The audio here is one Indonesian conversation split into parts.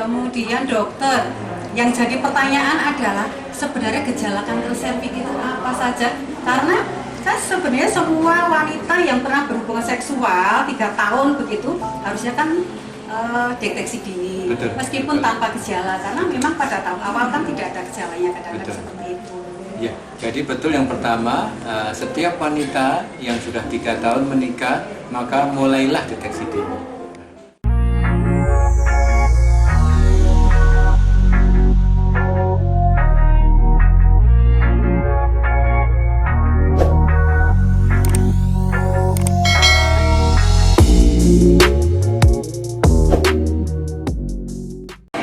Kemudian dokter, yang jadi pertanyaan adalah sebenarnya gejala kanker serviks itu apa saja? Karena kan sebenarnya semua wanita yang pernah berhubungan seksual 3 tahun begitu harusnya kan deteksi dini, Betul, meskipun betul. tanpa gejala, karena memang pada tahap awal kan tidak ada gejalanya kadang-kadang seperti itu. Ya, jadi betul yang pertama, setiap wanita yang sudah 3 tahun menikah, maka mulailah deteksi dini.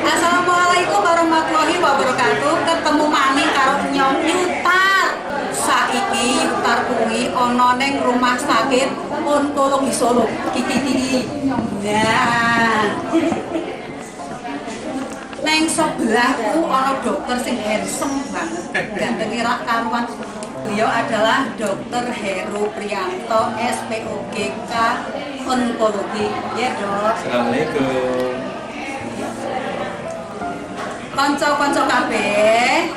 Assalamualaikum warahmatullahi wabarakatuh. Ketemu maning karo nyong Yutar. Saiki Yutar kuwi ana ning rumah sakit onkologi Solo. Kiki. Nah. Neng sebelahku ana dokter sing handsome banget. Ganteng rak karuan. Beliau adalah Dr. Heru Priyanto, SPOGK Onkologi. Ya, Dok. Assalamualaikum. Konco-konco kabeh,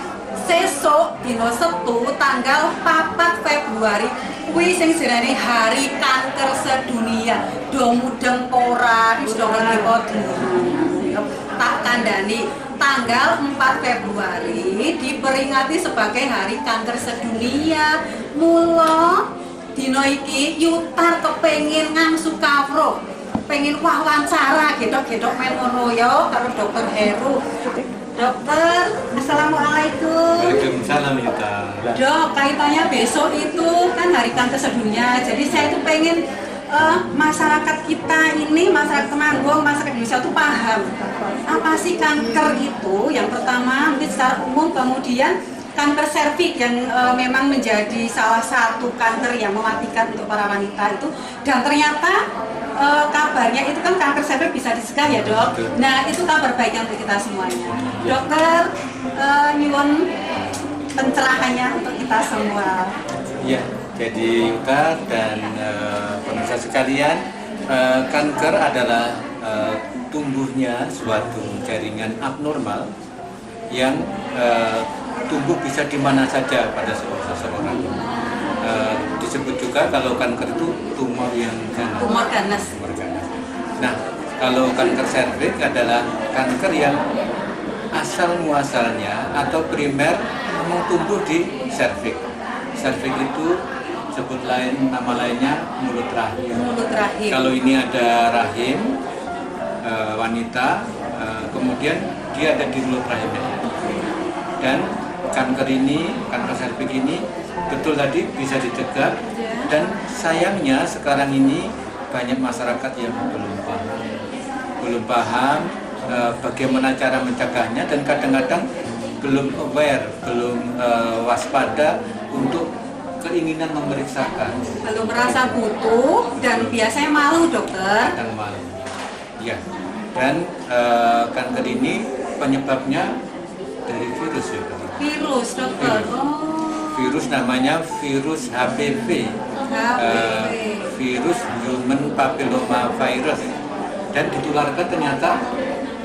sesuk dina Setu tanggal 4 Februari kuwi sing jenenge Hari Kanker Sedunia. Do mudeng ora wis do ngerti kok tak kandhani tanggal 4 Februari diperingati sebagai Hari Kanker Sedunia. Mula dina iki Yutar kepengin ngangsu kawruh, pengen wawancara gedok-gedok men ngono ya karo Dokter Heru. Dokter, assalamualaikum. Waalaikumsalam Yuta. Dok, kaitannya besok itu kan Hari Kanker Sedunia. Jadi saya itu pengen masyarakat kita ini, masyarakat Temanggung, masyarakat Indonesia itu paham apa sih kanker itu. Yang pertama mungkin secara umum, kemudian kanker serviks yang memang menjadi salah satu kanker yang mematikan untuk para wanita itu. Dan ternyata kabarnya itu kan kanker serviks bisa dicegah ya, Dok. Nah, itu kabar baik untuk kita semuanya. Dokter, nyuwun pencerahannya untuk kita semua. Ya, jadi Yuta dan pemirsa sekalian, kanker adalah tumbuhnya suatu jaringan abnormal yang tumbuh bisa di mana saja pada seseorang. Disebut juga kalau kanker itu tumor yang ganas. Tumor ganas. Nah, kalau kanker serviks adalah kanker yang asal muasalnya atau primer memang tumbuh di serviks. Serviks itu sebut lain, nama lainnya mulut rahim. Mulut rahim. Kalau ini ada rahim wanita, kemudian dia ada di mulut rahimnya. Dan kanker ini, kanker serviks ini betul tadi bisa dicegah. Dan sayangnya sekarang ini banyak masyarakat yang belum paham bagaimana cara mencegahnya, dan kadang-kadang belum aware, belum waspada untuk keinginan memeriksakan. Belum merasa butuh dan biasanya malu, Dokter. Kadang malu. Ya. Dan kanker ini penyebabnya dari virus ya. Virus, Dokter. Oh. Virus namanya virus HPV. Virus Human Papilloma Virus, dan ditularkan ternyata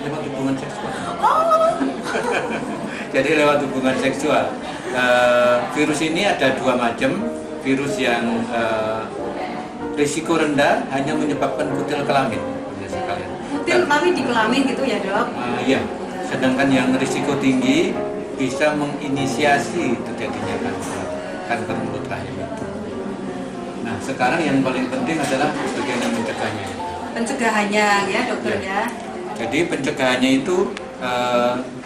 lewat hubungan seksual. Oh. Jadi lewat hubungan seksual. Virus ini ada 2 macam. Virus yang risiko rendah hanya menyebabkan kutil kelamin. Kutil tapi di kelamin gitu ya, Dok? Iya. Sedangkan yang risiko tinggi bisa menginisiasi terjadinya kanker mulut rahim. Nah, sekarang yang paling penting adalah bagaimana mencegahnya. Pencegahannya ya, Dokter ya. Jadi pencegahannya itu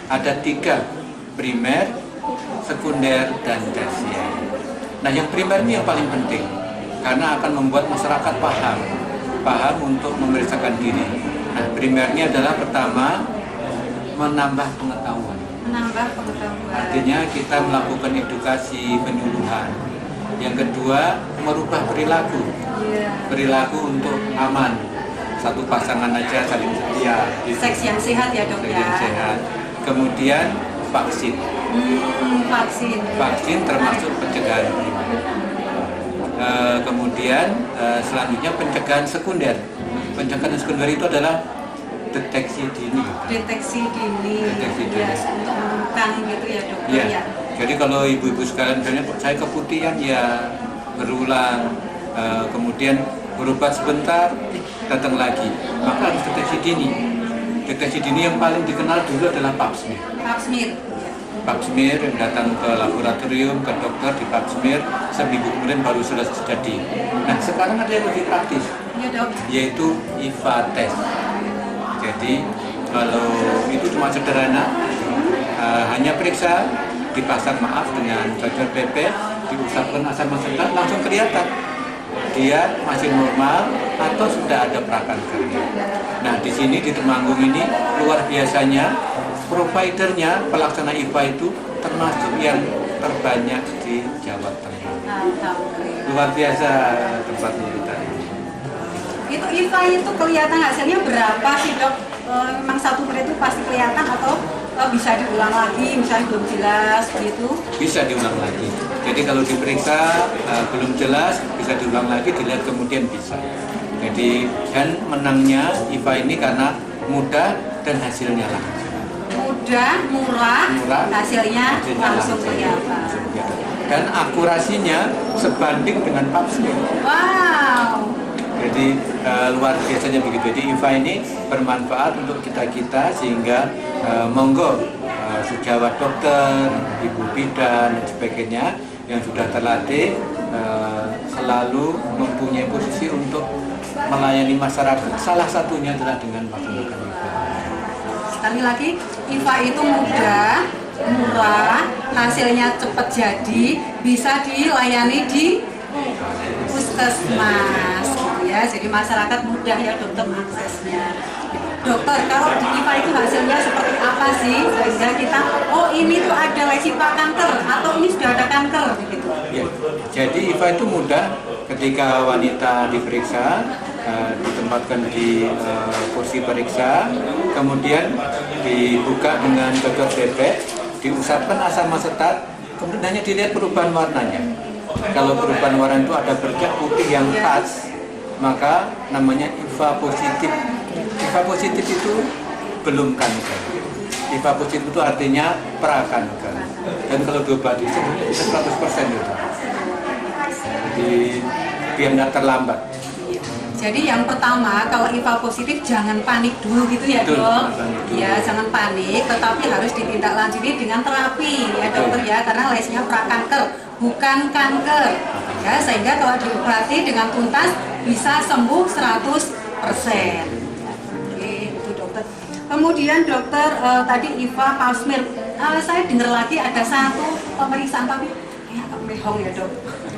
ada 3, primer, sekunder, dan tersier. Nah, yang primer ini yang paling penting karena akan membuat masyarakat paham untuk memeriksakan diri. Nah, primernya adalah pertama menambah pengetahuan. Menambah pengetahuan. Artinya kita melakukan edukasi penyuluhan. Yang kedua, merubah perilaku. Perilaku untuk aman. Satu pasangan aja saling setia. Gitu. Seks yang sehat ya, Dok Seks ya. yang sehat. Kemudian vaksin. Vaksin. Vaksin termasuk pencegahan primer. Kemudian selanjutnya pencegahan sekunder. Pencegahan sekunder itu adalah deteksi dini. Deteksi dini. Deteksi dini. Ya, untuk menemukan gitu ya dokter Ya. ya. Jadi kalau ibu-ibu sekalian misalnya saya keputihan ya berulang, kemudian berobat sebentar datang lagi, maka harus deteksi dini. Deteksi dini yang paling dikenal dulu adalah pap smear. Pap smear. Pap smear yang datang ke laboratorium, ke dokter di pap smear, seminggu kemudian baru selesai jadi. Nah sekarang ada yang lebih praktis, Ya dok. yaitu IVA test. Jadi kalau itu cuma sederhana, hanya periksa, dipasang dengan cocor pepet, diusapkan asam asetat, langsung kelihatan dia masih normal atau sudah ada prakankernya. Nah di sini di Temanggung ini luar biasanya providernya pelaksana IVA itu termasuk yang terbanyak di Jawa Tengah. Alhamdulillah. Luar biasa tempatnya kita ini. Itu IVA itu kelihatan hasilnya berapa sih dok? Memang satu menit itu pasti kelihatan atau bisa diulang lagi, misalnya belum jelas gitu? Bisa diulang lagi. Jadi kalau diperiksa belum jelas, bisa diulang lagi, dilihat kemudian bisa. Jadi dan menangnya IVA ini karena mudah dan hasilnya langsung. Mudah, murah, hasilnya langsung kelihatan. Dan akurasinya sebanding dengan pap smear. Wow. Jadi luar biasanya begitu. Jadi IVA ini bermanfaat untuk kita sehingga monggo sejawat dokter, ibu bidan dan sebagainya yang sudah terlatih selalu mempunyai posisi untuk melayani masyarakat. Salah satunya adalah dengan melakukan IVA. Sekali lagi, IVA itu mudah, murah, hasilnya cepat jadi, bisa dilayani di puskesmas ya. Jadi masyarakat mudah ya dokter aksesnya. Dokter, kalau di IVA itu hasilnya seperti apa sih sehingga kita ini tuh ada lesi kanker atau ini sudah ada kanker begitu. Ya, jadi IVA itu mudah ketika wanita diperiksa, ditempatkan di kursi periksa, kemudian dibuka dengan cocok bebek, diusapkan asam asetat, kemudian hanya dilihat perubahan warnanya. Kalau perubahan warna itu ada bercak putih yang khas, maka namanya IVA positif. IVA positif itu belum kanker. IVA positif itu artinya prakanker. Dan kalau diobati sebenarnya bisa 100% itu. Jadi biar nggak terlambat. Jadi yang pertama, kalau IVA positif jangan panik dulu gitu ya dok. Ya jangan panik, tetapi harus ditindaklanjuti dengan terapi ya dokter ya, karena lesnya prakanker bukan kanker. Ya sehingga kalau diobati dengan tuntas bisa sembuh 100%. Oke, itu dokter. Kemudian dokter tadi IVA pap smear. Saya dengar lagi ada satu pemeriksaan tapi agak mehong ya dok.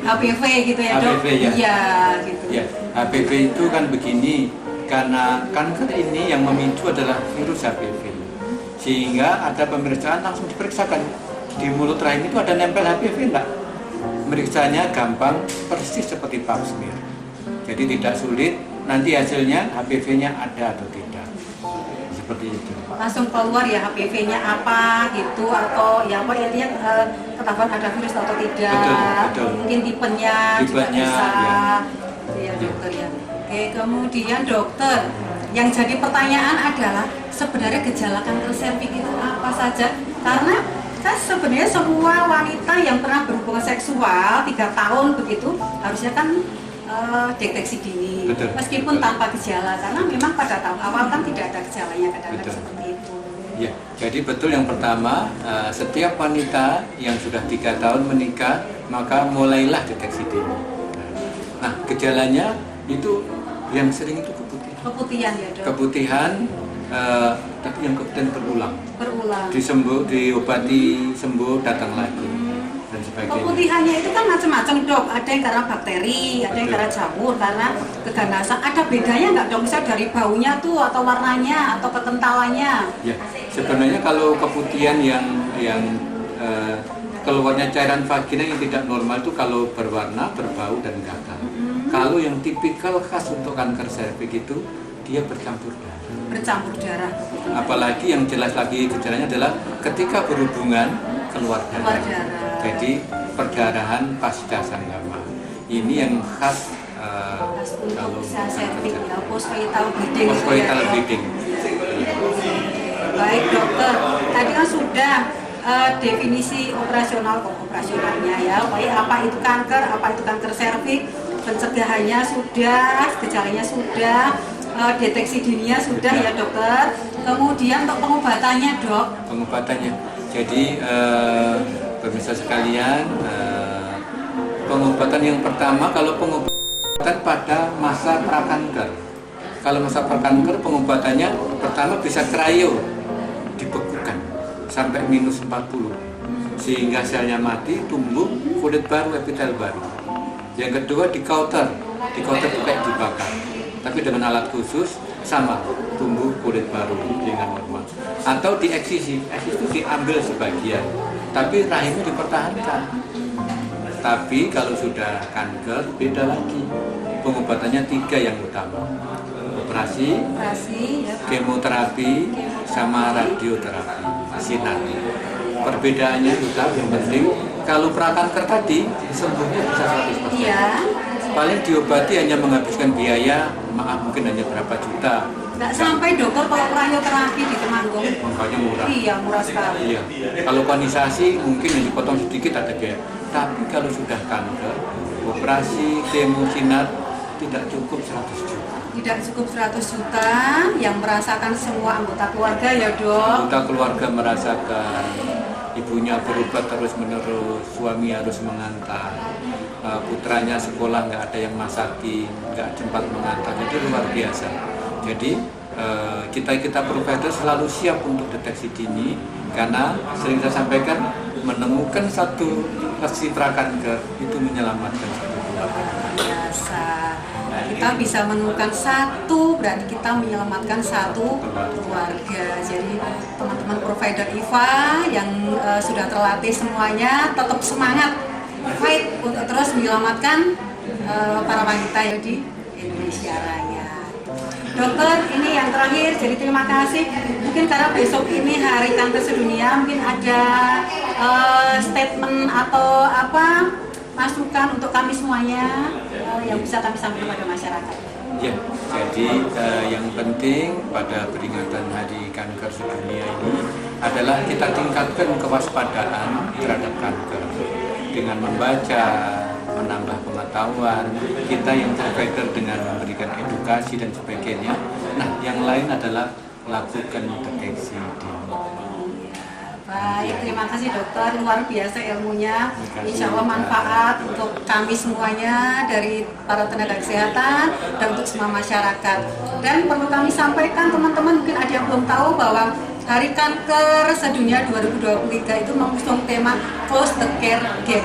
HPV gitu ya dok? HPV ya? Iya gitu. Ya, HPV itu kan begini, karena kanker ini yang memicu adalah virus HPV. Sehingga ada pemeriksaan langsung diperiksakan. Di mulut rahim itu ada nempel HPV enggak? Meriksanya gampang, persis seperti pap smear. Jadi tidak sulit, nanti hasilnya HPV-nya ada atau tidak. Seperti itu. Langsung keluar ya HPV-nya apa gitu, atau ya apa intinya ketahuan ada virus atau tidak. Betul. Mungkin tipenya juga bisa ya dokter ya. Oke, kemudian dokter, yang jadi pertanyaan adalah sebenarnya gejala kanker serviks itu apa saja? Karena kan sebenarnya semua wanita yang pernah berhubungan seksual 3 tahun begitu harusnya kan deteksi dini, meskipun tanpa gejala, karena memang pada tahap awal kan tidak ada gejalanya kadang-kadang seperti itu. Ya, jadi betul yang pertama, setiap wanita yang sudah 3 tahun menikah maka mulailah deteksi dini. Nah, gejalanya itu yang sering itu keputihan. Keputihan ya dok. Keputihan, tapi yang keputihan berulang. Diobati sembuh datang lagi. Dan sebagainya. Keputihannya itu kan macam-macam dok, ada yang karena bakteri, ada yang karena jamur, karena keganasan. Ada bedanya nggak dok, misalnya dari baunya tuh atau warnanya atau kekentalannya? Ya, sebenarnya kalau keputihan yang keluarnya cairan vagina yang tidak normal itu kalau berwarna, berbau dan gatal. Kalau yang tipikal khas untuk kanker serviks itu dia bercampur darah. Bercampur darah. Apalagi yang jelas lagi gejalanya adalah ketika berhubungan keluar darah. Jadi perdarahan pasca sanggama. Ini yang khas kalau serviks ya, postcoital bleeding. Postcoital bleeding. Baik dokter, tadi kan sudah definisi operasionalnya ya, baik apa itu kanker serviks, pencegahannya sudah, gejalanya sudah, deteksi dininya sudah ya dokter. Kemudian untuk pengobatannya dok? Pengobatannya, jadi pemirsa sekalian, pengobatan yang pertama kalau pengobatan pada masa prakanker. Kalau masa prakanker pengobatannya pertama bisa cryo, dibekukan sampai minus 40 sehingga selnya mati, tumbuh kulit baru, epitel baru. Yang kedua di counter itu kayak dibakar, tapi dengan alat khusus sama, tumbuh kulit baru dengan normal. Atau di eksisi itu diambil sebagian, tapi rahimnya dipertahankan. Tapi kalau sudah kanker beda lagi, pengobatannya 3 yang utama: operasi, Ya, kemoterapi, sama radioterapi sinar. Perbedaannya juga yang penting, kalau prakanker tadi sembuhnya bisa 100%. iya. Paling diobati hanya menghabiskan biaya, mungkin hanya berapa juta. Nggak sampai dokter kalau radioterapi di Temanggung. Makanya murah. Iya, murah sekali. Iya. Kalau kondisasi mungkin yang dipotong sedikit ada biaya. Tapi kalau sudah kanker, operasi, kemo, sinar tidak cukup 100 juta. Tidak cukup 100 juta, yang merasakan semua anggota keluarga ya dok. Anggota keluarga merasakan, ibunya berobat terus-menerus, suami harus mengantar, putranya sekolah nggak ada yang masakin, nggak sempat mengantar, itu luar biasa. Jadi kita provider selalu siap untuk deteksi dini, karena sering saya sampaikan, menemukan satu lesi prakanker itu menyelamatkan satu keluarga. Biasa. Kita bisa menemukan satu, berarti kita menyelamatkan satu keluarga. Jadi teman-teman provider IVA yang sudah terlatih semuanya tetap semangat fight untuk terus menyelamatkan para wanita yang di Indonesia Raya. Dokter, ini yang terakhir, jadi terima kasih. Mungkin karena besok ini Hari Kanker Sedunia, mungkin ada statement atau apa masukan untuk kami semuanya yang bisa kami sampaikan kepada masyarakat. Ya, jadi yang penting pada peringatan Hari Kanker Sedunia ini adalah kita tingkatkan kewaspadaan terhadap kanker dengan membaca, menambah pengetahuan, kita yang provider dengan memberikan edukasi dan sebagainya. Nah, yang lain adalah lakukan deteksi dini. Baik, terima kasih dokter, luar biasa ilmunya. Insya Allah manfaat untuk kami semuanya, dari para tenaga kesehatan dan untuk semua masyarakat. Dan perlu kami sampaikan teman-teman, mungkin ada yang belum tahu bahwa Hari Kanker Sedunia 2023 itu mengusung tema Close the Care Gap.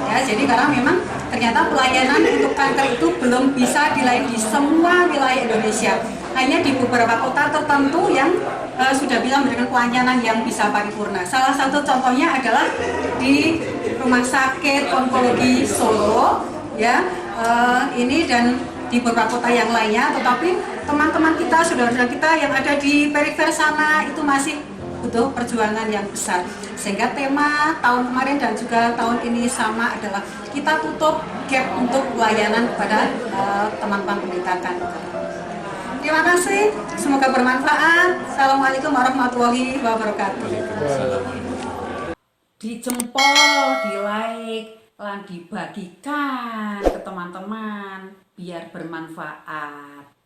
Ya, jadi karena memang ternyata pelayanan untuk kanker itu belum bisa dilayani di semua wilayah Indonesia. Hanya di beberapa kota tertentu yang sudah bisa memberikan pelayanan yang bisa paripurna. Salah satu contohnya adalah di Rumah Sakit Onkologi Solo, ya, ini dan di beberapa kota yang lainnya. Tetapi teman-teman kita, saudara-saudara kita yang ada di perifer sana itu masih butuh perjuangan yang besar. Sehingga tema tahun kemarin dan juga tahun ini sama, adalah kita tutup gap untuk pelayanan kepada teman-teman penderita kanker. Terima kasih, semoga bermanfaat. Assalamualaikum warahmatullahi wabarakatuh. Dijempol, di like, lan dibagikan ke teman-teman biar bermanfaat.